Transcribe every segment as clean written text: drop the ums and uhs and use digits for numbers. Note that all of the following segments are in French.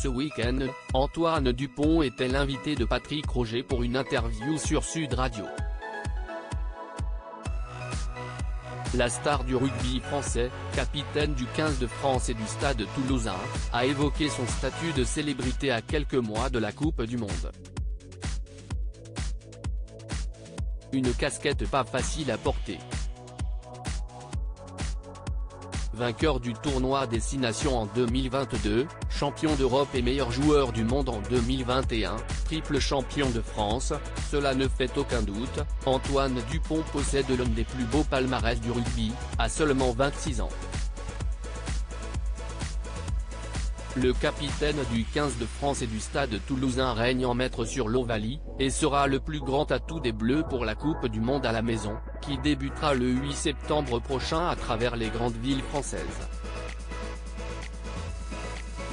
ce week-end, Antoine Dupont était l'invité de Patrick Roger pour une interview sur Sud Radio. La star du rugby français, capitaine du 15 de France et du Stade toulousain, a évoqué son statut de célébrité à quelques mois de la Coupe du Monde. Une casquette pas facile à porter. Vainqueur du tournoi Destination en 2022, champion d'Europe et meilleur joueur du monde en 2021, triple champion de France, cela ne fait aucun doute, Antoine Dupont possède l'un des plus beaux palmarès du rugby, à seulement 26 ans. Le capitaine du 15 de France et du Stade toulousain règne en maître sur l'Ovalie, et sera le plus grand atout des Bleus pour la Coupe du Monde à la maison, qui débutera le 8 septembre prochain à travers les grandes villes françaises.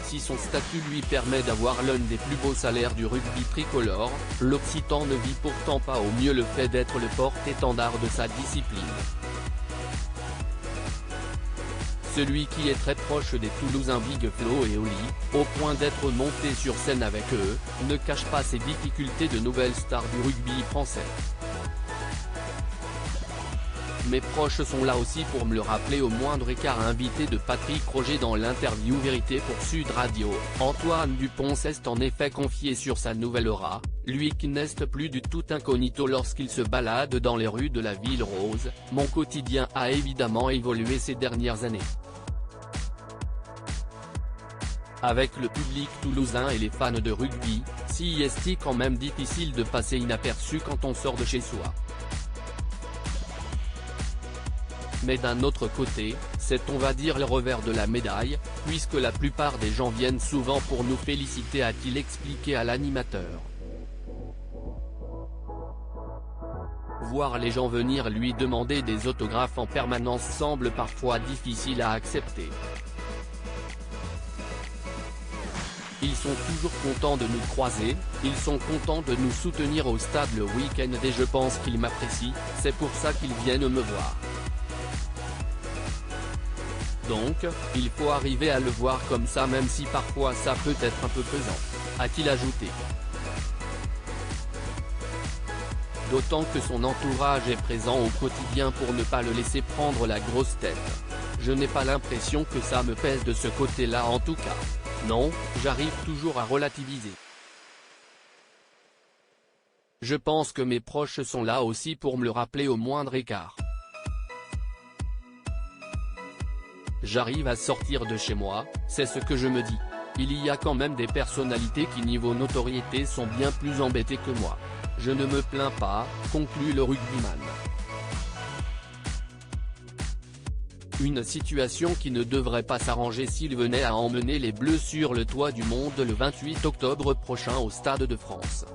Si son statut lui permet d'avoir l'un des plus beaux salaires du rugby tricolore, l'Occitan ne vit pourtant pas au mieux le fait d'être le porte-étendard de sa discipline. Celui qui est très proche des Toulousains Big Flo et Oli, au point d'être monté sur scène avec eux, ne cache pas ses difficultés de nouvelle star du rugby français. Mes proches sont là aussi pour me le rappeler au moindre écart. Invité de Patrick Roger dans l'interview Vérité pour Sud Radio, Antoine Dupont s'est en effet confié sur sa nouvelle aura, lui qui n'est plus du tout incognito lorsqu'il se balade dans les rues de la ville rose. Mon quotidien a évidemment évolué ces dernières années. Avec le public toulousain et les fans de rugby, si est quand même difficile de passer inaperçu quand on sort de chez soi. Mais d'un autre côté, c'est on va dire le revers de la médaille, puisque la plupart des gens viennent souvent pour nous féliciter, a-t-il expliqué à l'animateur. Voir les gens venir lui demander des autographes en permanence semble parfois difficile à accepter. Ils sont toujours contents de nous croiser, ils sont contents de nous soutenir au stade le week-end et je pense qu'ils m'apprécient, c'est pour ça qu'ils viennent me voir. Donc, il faut arriver à le voir comme ça même si parfois ça peut être un peu pesant, a-t-il ajouté. D'autant que son entourage est présent au quotidien pour ne pas le laisser prendre la grosse tête. Je n'ai pas l'impression que ça me pèse de ce côté-là en tout cas. Non, j'arrive toujours à relativiser. Je pense que mes proches sont là aussi pour me le rappeler au moindre écart. J'arrive à sortir de chez moi, c'est ce que je me dis. Il y a quand même des personnalités qui niveau notoriété sont bien plus embêtées que moi. Je ne me plains pas, conclut le rugbyman. Une situation qui ne devrait pas s'arranger s'il venait à emmener les Bleus sur le toit du monde le 28 octobre prochain au Stade de France.